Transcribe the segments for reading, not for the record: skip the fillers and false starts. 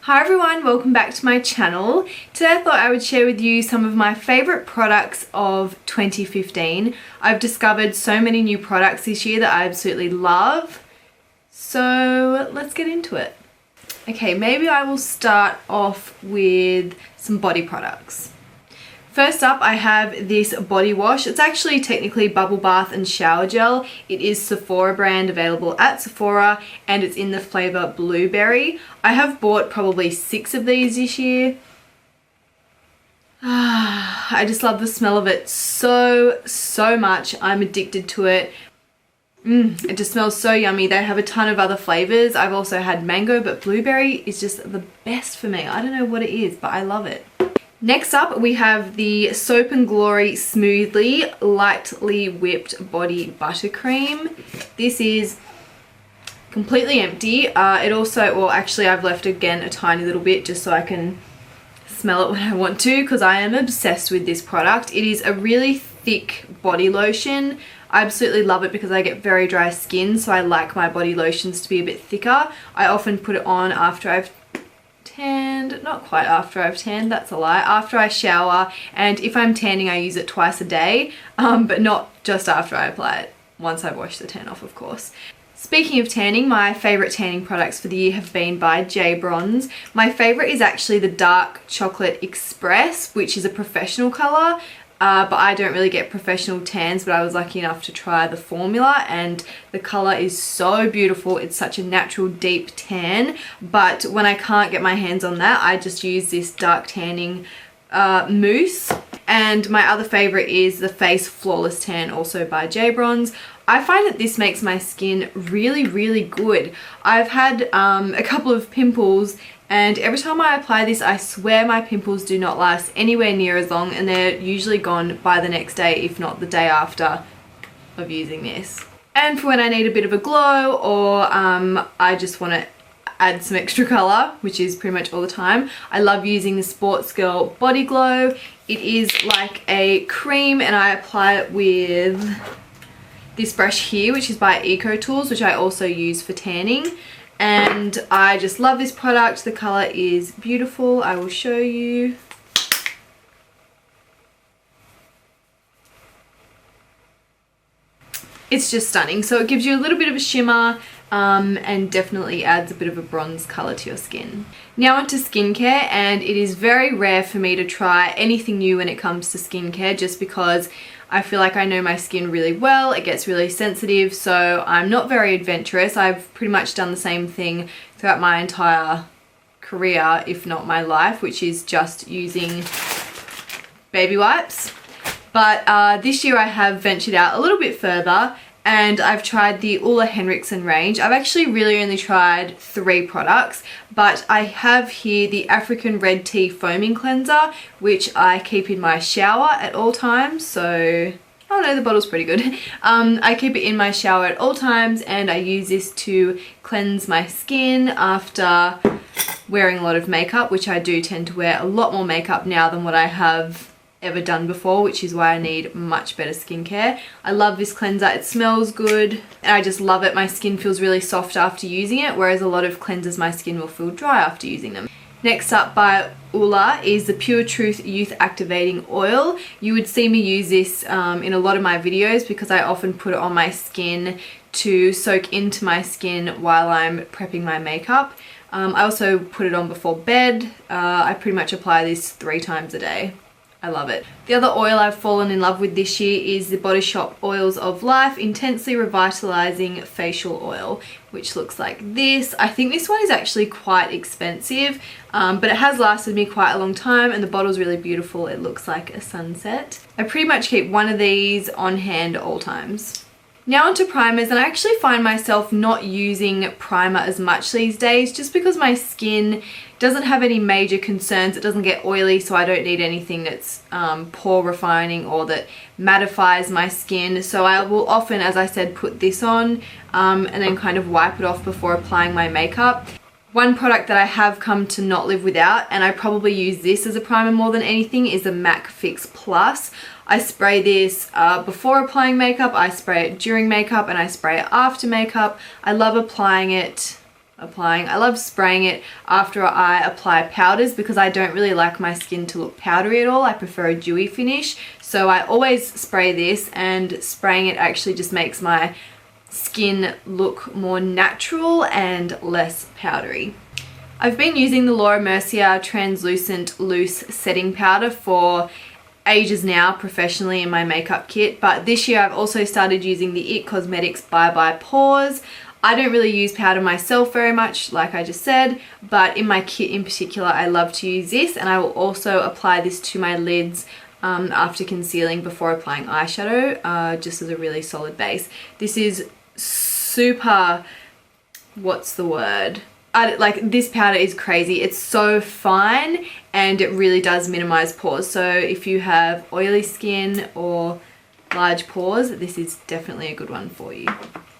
Hi everyone, welcome back to my channel. Today I thought I would share with you some of my favourite products of 2015. I've discovered so many new products this year that I absolutely love. So let's get into it. Okay, maybe I will start off with some body products. First up, I have this body wash. It's actually technically bubble bath and shower gel. It is Sephora brand, available at Sephora, and it's in the flavour blueberry. I have bought probably 6 of these this year. I just love the smell of it so much. I'm addicted to it. It just smells so yummy. They have a ton of other flavours. I've also had mango, but blueberry is just the best for me. I don't know what it is, but I love it. Next up, we have the Soap & Glory Smoothie Lightly Whipped Body Buttercream. This is completely empty. It also, well actually I've left again a tiny little bit just so I can smell it when I want to, because I am obsessed with this product. It is a really thick body lotion. I absolutely love it because I get very dry skin, so I like my body lotions to be a bit thicker. I often put it on after I've tanned, not quite after I've tanned, that's a lie, after I shower, and if I'm tanning I use it twice a day, but not just after I apply it, once I've washed the tan off of course. Speaking of tanning, my favourite tanning products for the year have been by JBronze. My favourite is actually the Dark Chocolate Express, which is a professional colour. But I don't really get professional tans, but I was lucky enough to try the formula and the colour is so beautiful. It's such a natural deep tan, but when I can't get my hands on that, I just use this dark tanning mousse. And my other favourite is the Face Flawless Tan, also by JBronze. I find that this makes my skin really good. I've had a couple of pimples, and every time I apply this, I swear my pimples do not last anywhere near as long, and they're usually gone by the next day, if not the day after of using this. And for when I need a bit of a glow, or I just want to add some extra colour, which is pretty much all the time, I love using the Sportsgirl Body Glow. It is like a cream, and I apply it with this brush here, which is by Eco Tools, which I also use for tanning. And I just love this product. The colour is beautiful. I will show you. It's just stunning. So it gives you a little bit of a shimmer and definitely adds a bit of a bronze colour to your skin. Now onto skincare, and it is very rare for me to try anything new when it comes to skincare, just because I feel like I know my skin really well. It gets really sensitive, so I'm not very adventurous. I've pretty much done the same thing throughout my entire career, if not my life, which is just using baby wipes. But this year I have ventured out a little bit further, and I've tried the Henriksen range. I've actually really only tried 3 products, but I have here the African Red Tea Foaming Cleanser, which I keep in my shower at all times. So, oh no, the bottle's pretty good. I keep it in my shower at all times, and I use this to cleanse my skin after wearing a lot of makeup, which I do tend to wear a lot more makeup now than what I have ever done before, which is why I need much better skincare. I love this cleanser. It smells good and I just love it. My skin feels really soft after using it, whereas a lot of cleansers my skin will feel dry after using them. Next up by Ulla is the Pure Truth Youth Activating Oil. You would see me use this in a lot of my videos because I often put it on my skin to soak into my skin while I'm prepping my makeup. I also put it on before bed. I pretty much apply this 3 times a day. I love it. The other oil I've fallen in love with this year is the Body Shop Oils of Life Intensely Revitalizing Facial Oil, which looks like this. I think this one is actually quite expensive, but it has lasted me quite a long time, and the bottle's really beautiful. It looks like a sunset. I pretty much keep one of these on hand at all times. Now onto primers, and I actually find myself not using primer as much these days just because my skin doesn't have any major concerns. It doesn't get oily, so I don't need anything that's pore refining or that mattifies my skin. So I will often, as I said, put this on and then kind of wipe it off before applying my makeup. One product that I have come to not live without, and I probably use this as a primer more than anything, is the MAC Fix Plus. I spray this before applying makeup, I spray it during makeup, and I spray it after makeup. I love applying it applying. I love spraying it after I apply powders because I don't really like my skin to look powdery at all. I prefer a dewy finish. So I always spray this, and spraying it actually just makes my skin look more natural and less powdery. I've been using the Laura Mercier Translucent Loose Setting Powder for ages now professionally in my makeup kit, but this year I've also started using the IT Cosmetics Bye Bye Pores. I don't really use powder myself very much, like I just said, but in my kit in particular I love to use this, and I will also apply this to my lids after concealing before applying eyeshadow, just as a really solid base. This is super, what's the word? Like, this powder is crazy. It's so fine and it really does minimize pores. So if you have oily skin or large pores, this is definitely a good one for you.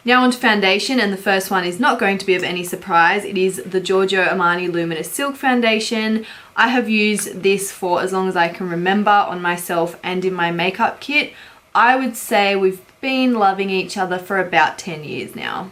Now onto foundation, and the first one is not going to be of any surprise. It is the Giorgio Armani Luminous Silk Foundation. I have used this for as long as I can remember on myself and in my makeup kit. I would say we've been loving each other for about 10 years now.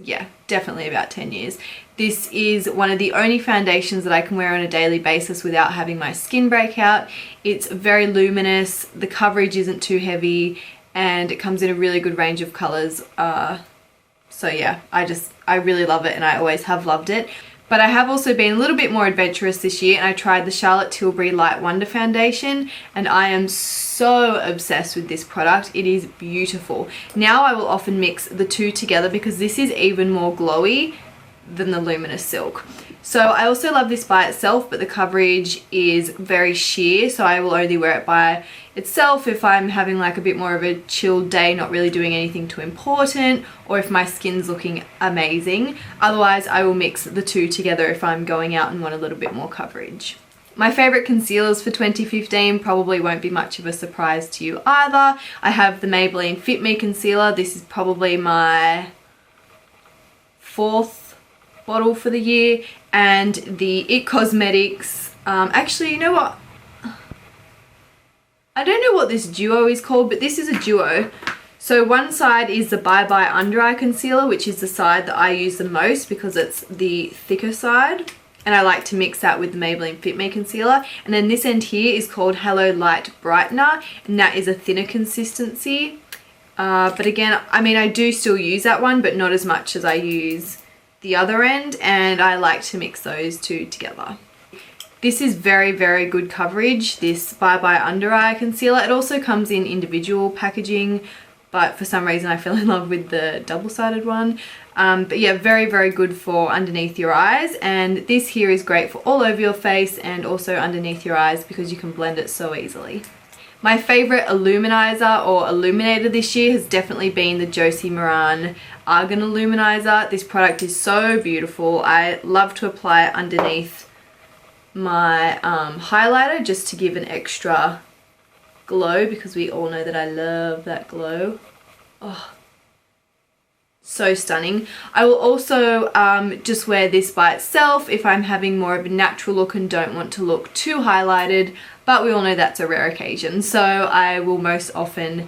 Yeah, definitely about 10 years. This is one of the only foundations that I can wear on a daily basis without having my skin break out. It's very luminous, the coverage isn't too heavy, and it comes in a really good range of colours. So yeah, I really love it, and I always have loved it. But I have also been a little bit more adventurous this year, and I tried the Charlotte Tilbury Light Wonder Foundation, and I am so obsessed with this product. It is beautiful. Now I will often mix the two together because this is even more glowy than the Luminous Silk. So I also love this by itself, but the coverage is very sheer, so I will only wear it by itself if I'm having like a bit more of a chilled day, not really doing anything too important, or if my skin's looking amazing. Otherwise I will mix the two together if I'm going out and want a little bit more coverage. My favourite concealers for 2015 probably won't be much of a surprise to you either. I have the Maybelline Fit Me Concealer. This is probably my 4th bottle for the year, and the IT Cosmetics, actually, you know what? I don't know what this duo is called, but this is a duo. So one side is the Bye Bye Under Eye Concealer, which is the side that I use the most because it's the thicker side, and I like to mix that with the Maybelline Fit Me Concealer. And then this end here is called Hello Light Brightener, and that is a thinner consistency. But again, I mean, I do still use that one, but not as much as I use the other end, and I like to mix those two together. This is very, very good coverage, this Bye Bye Under Eye Concealer. It also comes in individual packaging, but for some reason I fell in love with the double-sided one. But yeah, very, very good for underneath your eyes, and this here is great for all over your face and also underneath your eyes because you can blend it so easily. My favourite Illuminizer or Illuminator this year has definitely been the Josie Maran Argan Illuminizer. This product is so beautiful. I love to apply it underneath my highlighter just to give an extra glow, because we all know that I love that glow. Oh, so stunning. I will also just wear this by itself if I'm having more of a natural look and don't want to look too highlighted, but we all know that's a rare occasion, so I will most often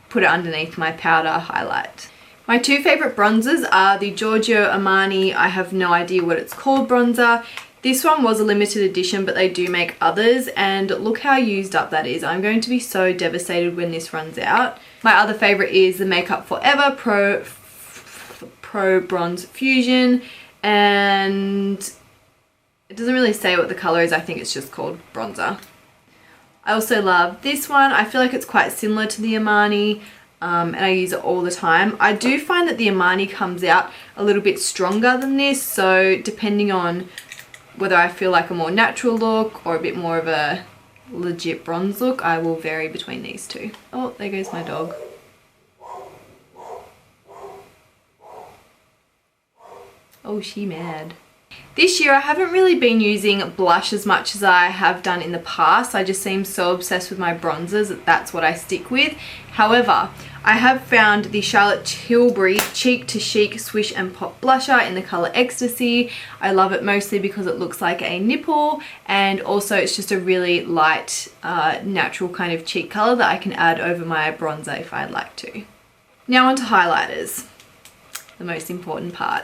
put it underneath my powder highlight. My two favourite bronzers are the Giorgio Armani, I have no idea what it's called, bronzer. This one was a limited edition, but they do make others, and look how used up that is. I'm going to be so devastated when this runs out. My other favourite is the Makeup Forever Pro Bronze Fusion, and it doesn't really say what the colour is. I think it's just called bronzer. I also love this one. I feel like it's quite similar to the Armani, and I use it all the time. I do find that the Armani comes out a little bit stronger than this, so depending on whether I feel like a more natural look or a bit more of a legit bronze look, I will vary between these two. Oh, there goes my dog. Oh, she mad. This year I haven't really been using blush as much as I have done in the past. I just seem so obsessed with my bronzers that that's what I stick with. However, I have found the Charlotte Tilbury Cheek to Chic Swish and Pop Blusher in the colour Ecstasy. I love it mostly because it looks like a nipple, and also it's just a really light, natural kind of cheek colour that I can add over my bronzer if I'd like to. Now onto highlighters, the most important part.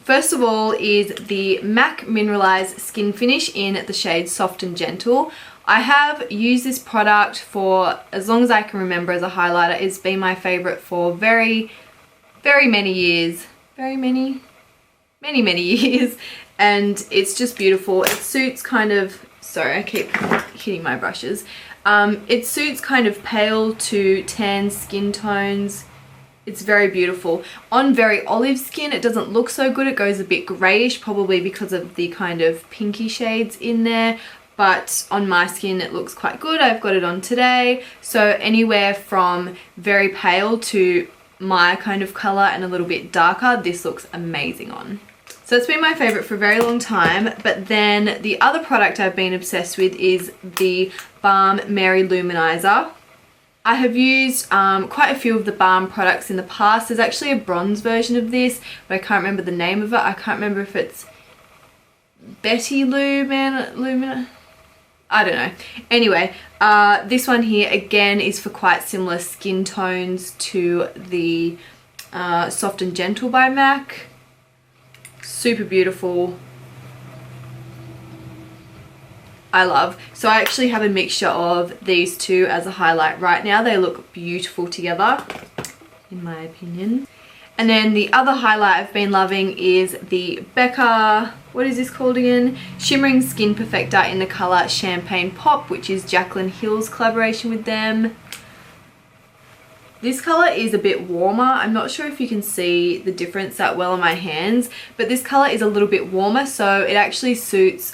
First of all is the MAC Mineralize Skinfinish in the shade Soft and Gentle. I have used this product for as long as I can remember as a highlighter. It's been my favourite for very many years. Many years. And it's just beautiful. It suits kind of, sorry, I keep hitting my brushes. It suits kind of pale to tan skin tones. It's very beautiful. On very olive skin, it doesn't look so good. It goes a bit greyish, probably because of the kind of pinky shades in there. But on my skin, it looks quite good. I've got it on today. So anywhere from very pale to my kind of colour and a little bit darker, this looks amazing on. So it's been my favourite for a very long time. But then the other product I've been obsessed with is the Balm Mary Luminizer. I have used quite a few of the Balm products in the past. There's actually a bronze version of this, but I can't remember the name of it. I can't remember if it's Betty Lumina. I don't know. Anyway, this one here again is for quite similar skin tones to the Soft and Gentle by MAC. Super beautiful. I love. So I actually have a mixture of these two as a highlight right now. They look beautiful together, in my opinion. And then the other highlight I've been loving is the Becca, what is this called again? Shimmering Skin Perfector in the colour Champagne Pop, which is Jaclyn Hill's collaboration with them. This colour is a bit warmer. I'm not sure if you can see the difference that well on my hands, but this colour is a little bit warmer, so it actually suits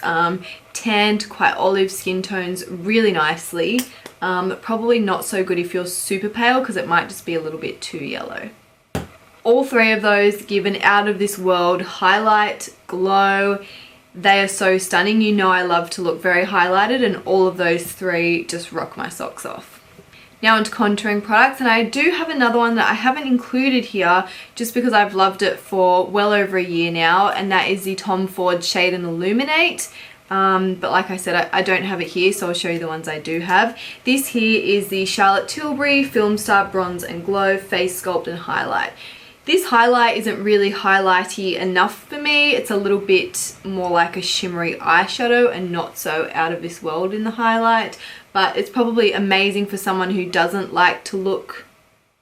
tanned, quite olive skin tones really nicely. Probably not so good if you're super pale, because it might just be a little bit too yellow. All three of those give an out of this world highlight, glow. They are so stunning. You know I love to look very highlighted, and all of those three just rock my socks off. Now onto contouring products, and I do have another one that I haven't included here just because I've loved it for well over a year now, and that is the Tom Ford Shade and Illuminate. But like I said, I don't have it here, so I'll show you the ones I do have. This here is the Charlotte Tilbury Film Star Bronze and Glow Face Sculpt and Highlight. This highlight isn't really highlighty enough for me. It's a little bit more like a shimmery eyeshadow and not so out of this world in the highlight. But it's probably amazing for someone who doesn't like to look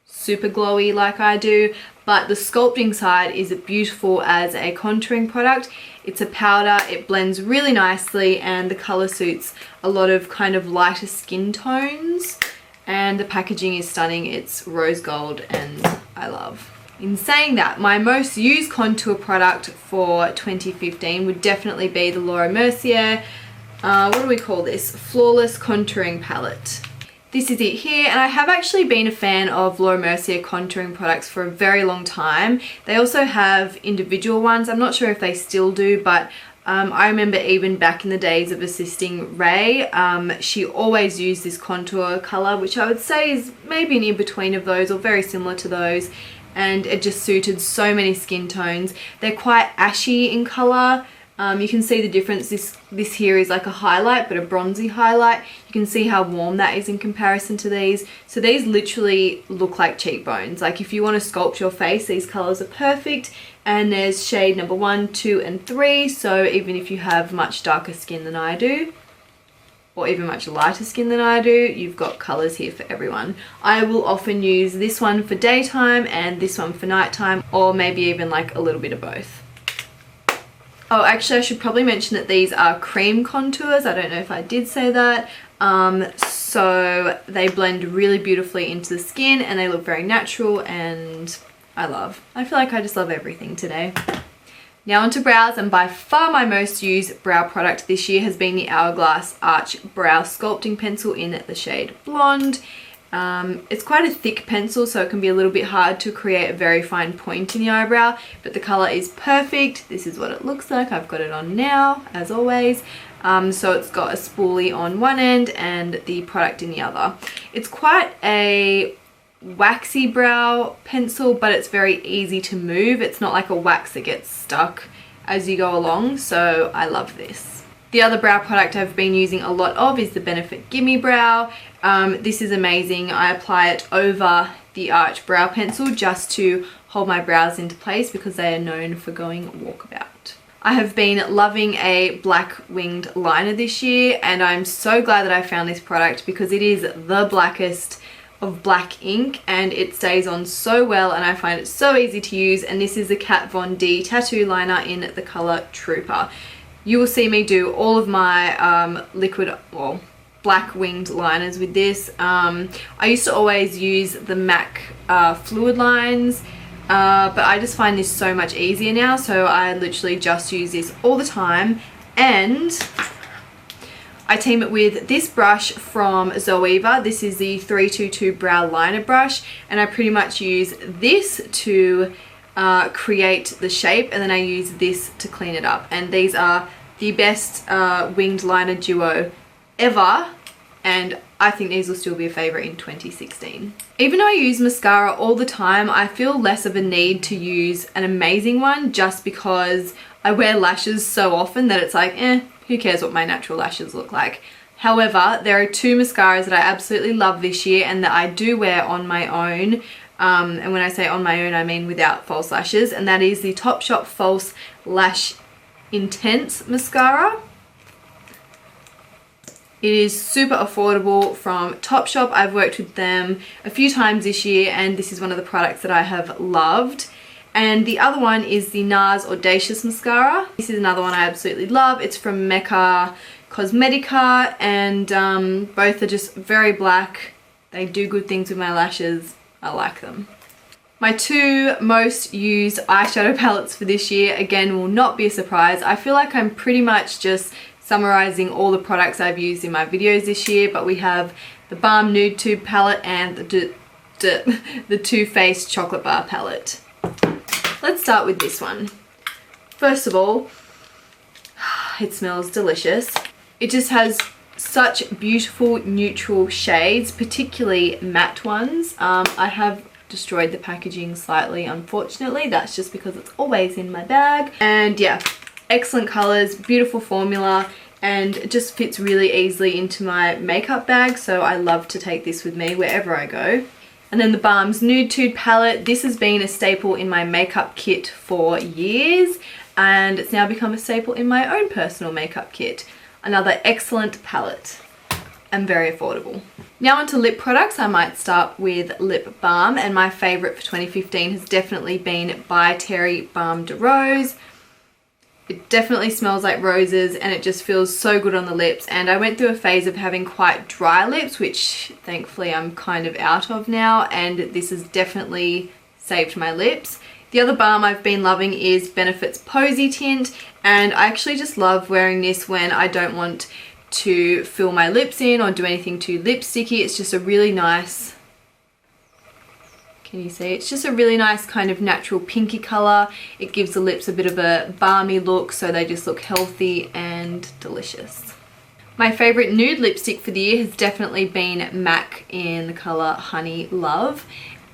super glowy like I do. But the sculpting side is beautiful as a contouring product. It's a powder, it blends really nicely, and the colour suits a lot of kind of lighter skin tones. And the packaging is stunning. It's rose gold and I love. In saying that, my most used contour product for 2015 would definitely be the Laura Mercier, what do we call this? Flawless Contouring Palette. This is it here, and I have actually been a fan of Laura Mercier contouring products for a very long time. They also have individual ones. I'm not sure if they still do, but I remember even back in the days of assisting Ray, she always used this contour colour, which I would say is maybe an in-between of those or very similar to those. And it just suited so many skin tones. They're quite ashy in colour. You can see the difference. This here is like a highlight, but a bronzy highlight. You can see how warm that is in comparison to these. So these literally look like cheekbones. Like if you want to sculpt your face, these colours are perfect. And there's shade number 1, 2, and 3. So even if you have much darker skin than I do, or even much lighter skin than I do, you've got colours here for everyone. I will often use this one for daytime and this one for nighttime, or maybe even like a little bit of both. Oh, actually I should probably mention that these are cream contours. I don't know if I did say that. So they blend really beautifully into the skin and they look very natural, and I feel like I just love everything today. Now onto brows, and by far my most used brow product this year has been the Hourglass Arch Brow Sculpting Pencil in the shade Blonde. It's quite a thick pencil, so it can be a little bit hard to create a very fine point in the eyebrow, but the colour is perfect. This is what it looks like. I've got it on now, as always. So it's got a spoolie on one end and the product in the other. It's quite a waxy brow pencil, but it's very easy to move. It's not like a wax that gets stuck as you go along, so I love this. The other brow product I've been using a lot of is the Benefit Gimme Brow. This is amazing. I apply it over the arch brow pencil just to hold my brows into place because they are known for going walkabout. I have been loving a black winged liner this year, and I'm so glad that I found this product because it is the blackest of black ink and it stays on so well, and I find it so easy to use. And this is the Kat Von D tattoo liner in the color Trooper. You will see me do all of my liquid, well, black winged liners with this. I used to always use the MAC fluid lines, but I just find this so much easier now, so I literally just use this all the time. And I team it with this brush from Zoeva. This is the 322 brow liner brush, and I pretty much use this to create the shape, and then I use this to clean it up. And these are the best winged liner duo ever, and I think these will still be a favourite in 2016. Even though I use mascara all the time, I feel less of a need to use an amazing one just because I wear lashes so often that it's like, who cares what my natural lashes look like. However, there are two mascaras that I absolutely love this year and that I do wear on my own. And when I say on my own, I mean without false lashes, and that is the Topshop False Lash Intense Mascara. It is super affordable from Topshop. I've worked with them a few times this year, and this is one of the products that I have loved. And the other one is the NARS Audacious Mascara. This is another one I absolutely love. It's from Mecca Cosmetica, and both are just very black. They do good things with my lashes. I like them. My two most used eyeshadow palettes for this year, again, will not be a surprise. I feel like I'm pretty much just summarizing all the products I've used in my videos this year, but we have the Balm Nude Tube palette and the Too Faced Chocolate Bar palette. Let's start with this one. First of all, it smells delicious. It just has such beautiful neutral shades, particularly matte ones. I have destroyed the packaging slightly, unfortunately. That's just because it's always in my bag. And yeah, excellent colors, beautiful formula, and it just fits really easily into my makeup bag, so I love to take this with me wherever I go. And then the Balm's Nude Tude palette. This has been a staple in my makeup kit for years, and it's now become a staple in my own personal makeup kit. Another excellent palette and very affordable. Now onto lip products. I might start with lip balm, and my favorite for 2015 has definitely been By Terry Balm de Rose. It definitely smells like roses and it just feels so good on the lips, and I went through a phase of having quite dry lips, which thankfully I'm kind of out of now, and this has definitely saved my lips. The other balm I've been loving is Benefit's Posy Tint, and I actually just love wearing this when I don't want to fill my lips in or do anything too lipsticky. It's just a really nice, can you see? It's just a really nice kind of natural pinky colour. It gives the lips a bit of a balmy look, so they just look healthy and delicious. My favourite nude lipstick for the year has definitely been MAC in the colour Honey Love.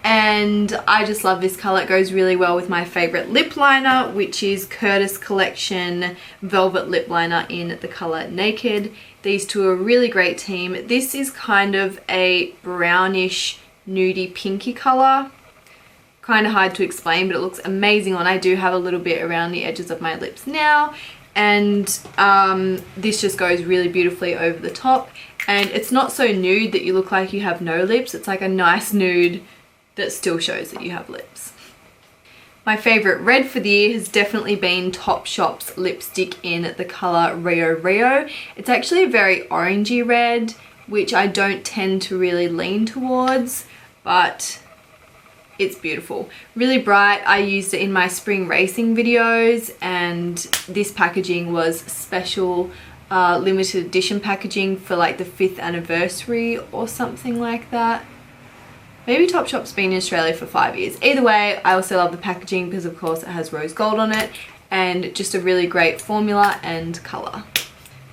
And I just love this colour. It goes really well with my favourite lip liner, which is Curtis Collection Velvet Lip Liner in the colour Naked. These two are a really great team. This is kind of a brownish nudie pinky colour. Kind of hard to explain, but it looks amazing on. I do have a little bit around the edges of my lips now, and this just goes really beautifully over the top, and it's not so nude that you look like you have no lips. It's like a nice nude that still shows that you have lips. My favourite red for the year has definitely been Topshop's lipstick in the colour Rio Rio. It's actually a very orangey red, which I don't tend to really lean towards, but it's beautiful. Really bright. I used it in my spring racing videos, and this packaging was special limited edition packaging for like the 5th anniversary or something like that. Maybe Topshop's been in Australia for 5 years. Either way, I also love the packaging because of course it has rose gold on it, and just a really great formula and colour.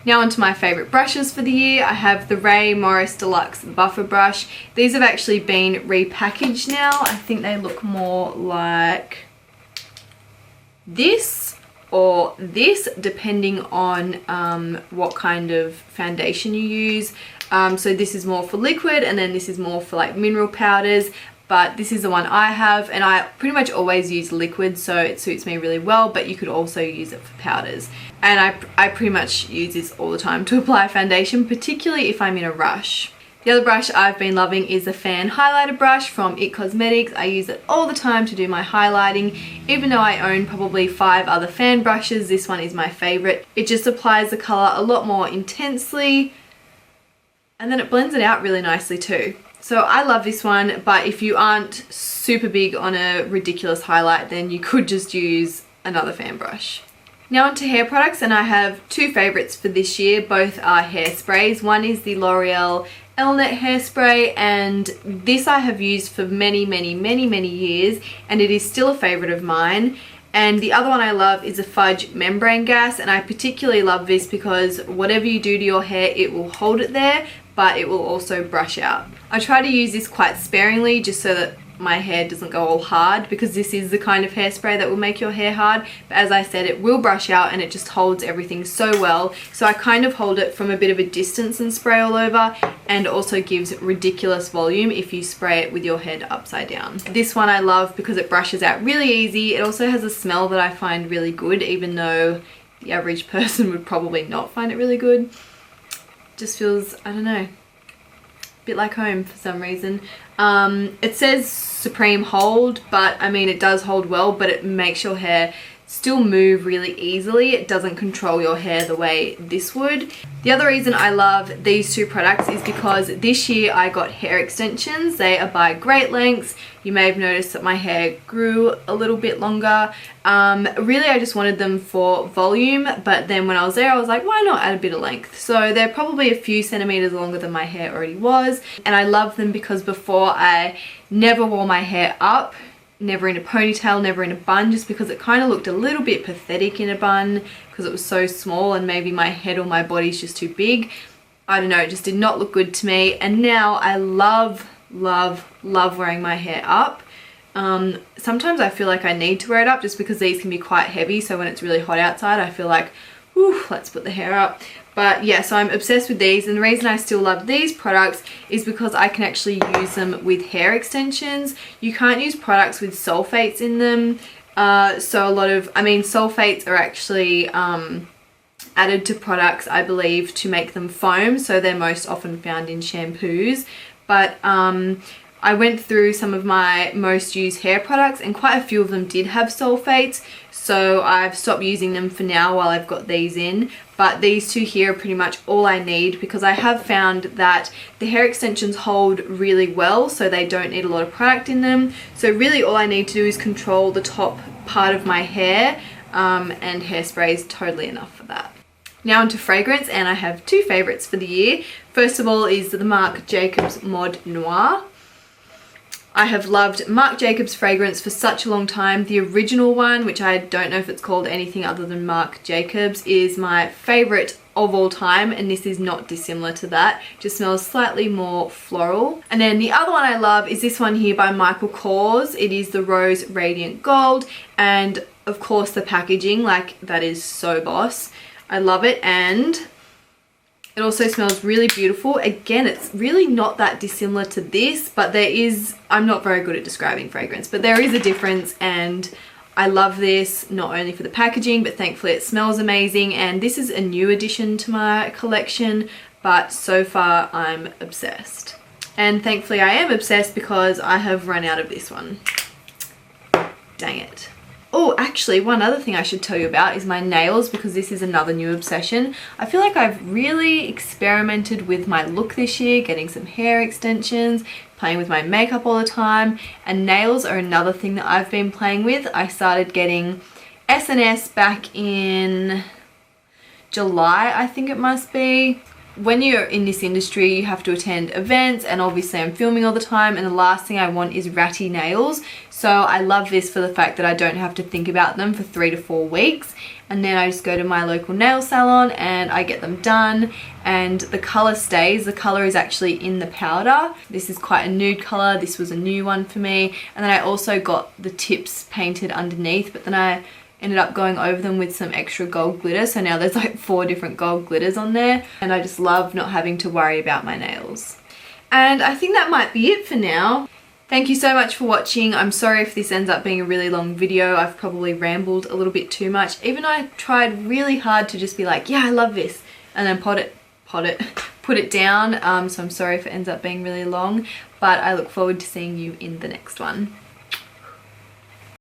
Now onto my favourite brushes for the year. I have the Ray Morris Deluxe Buffer Brush. These have actually been repackaged now. I think they look more like this or this, depending on what kind of foundation you use. So this is more for liquid, and then this is more for like mineral powders. but this is the one I have, and I pretty much always use liquid, so it suits me really well, but you could also use it for powders. And I pretty much use this all the time to apply foundation, particularly if I'm in a rush. The other brush I've been loving is the Fan Highlighter brush from IT Cosmetics. I use it all the time to do my highlighting. Even though I own probably 5 other fan brushes, this one is my favorite. It just applies the color a lot more intensely, and then it blends it out really nicely too. So I love this one, but if you aren't super big on a ridiculous highlight, then you could just use another fan brush. Now onto hair products, and I have 2 favorites for this year. Both are hairsprays. One is the L'Oreal Elnet hairspray, and this I have used for many years, and it is still a favorite of mine. And the other one I love is a Fudge Membrane Gas, and I particularly love this because whatever you do to your hair, it will hold it there, but it will also brush out. I try to use this quite sparingly just so that my hair doesn't go all hard, because this is the kind of hairspray that will make your hair hard. But as I said, it will brush out and it just holds everything so well. So I kind of hold it from a bit of a distance and spray all over, and also gives ridiculous volume if you spray it with your head upside down. This one I love because it brushes out really easy. It also has a smell that I find really good, even though the average person would probably not find it really good. Just feels, I don't know, bit like home for some reason. It says Supreme Hold, but I mean it does hold well, but it makes your hair still move really easily. It doesn't control your hair the way this would. The other reason I love these 2 products is because this year I got hair extensions. They are by great lengths. You may have noticed that my hair grew a little bit longer. Really I just wanted them for volume, but then when I was there I was like, why not add a bit of length? So they're probably a few centimeters longer than my hair already was, and I love them because before I never wore my hair up, never in a ponytail, never in a bun, just because it kind of looked a little bit pathetic in a bun because it was so small, and maybe my head or my body's just too big. I don't know, it just did not look good to me. And now I love wearing my hair up. Sometimes I feel like I need to wear it up just because these can be quite heavy, so when it's really hot outside I feel like, whew, let's put the hair up. But yeah, so I'm obsessed with these, and the reason I still love these products is because I can actually use them with hair extensions. You can't use products with sulfates in them. So a lot of, I mean, sulfates are actually added to products, I believe, to make them foam. So they're most often found in shampoos. But I went through some of my most used hair products, and quite a few of them did have sulfates. So I've stopped using them for now while I've got these in. But these 2 here are pretty much all I need, because I have found that the hair extensions hold really well, so they don't need a lot of product in them. So really all I need to do is control the top part of my hair, and hairspray is totally enough for that. Now onto fragrance, and I have 2 favorites for the year. First of all is the Marc Jacobs Mod Noir. I have loved Marc Jacobs fragrance for such a long time. The original one, which I don't know if it's called anything other than Marc Jacobs, is my favorite of all time, and this is not dissimilar to that. Just smells slightly more floral. And then the other one I love is this one here by Michael Kors. It is the Rose Radiant Gold, and of course the packaging, like, that is so boss. I love it, and it also smells really beautiful. Again, it's really not that dissimilar to this, but there is, I'm not very good at describing fragrance, but there is a difference, and I love this not only for the packaging, but thankfully it smells amazing. And this is a new addition to my collection, but so far I'm obsessed. And thankfully I am obsessed because I have run out of this one. Dang it. Oh, actually, one other thing I should tell you about is my nails, because this is another new obsession. I feel like I've really experimented with my look this year, getting some hair extensions, playing with my makeup all the time, and nails are another thing that I've been playing with. I started getting SNS back in July, I think it must be. When you're in this industry, you have to attend events, and obviously I'm filming all the time, and the last thing I want is ratty nails. So I love this for the fact that I don't have to think about them for 3 to 4 weeks, and then I just go to my local nail salon and I get them done, and the color stays. The color is actually in the powder. This is quite a nude color. This was a new one for me. And then I also got the tips painted underneath, but then I ended up going over them with some extra gold glitter, so now there's like 4 different gold glitters on there, and I just love not having to worry about my nails. And I think that might be it for now. Thank you so much for watching. I'm sorry if this ends up being a really long video. I've probably rambled a little bit too much. Even though I tried really hard to just be like, yeah, I love this, and then put it down. So I'm sorry if it ends up being really long, but I look forward to seeing you in the next one.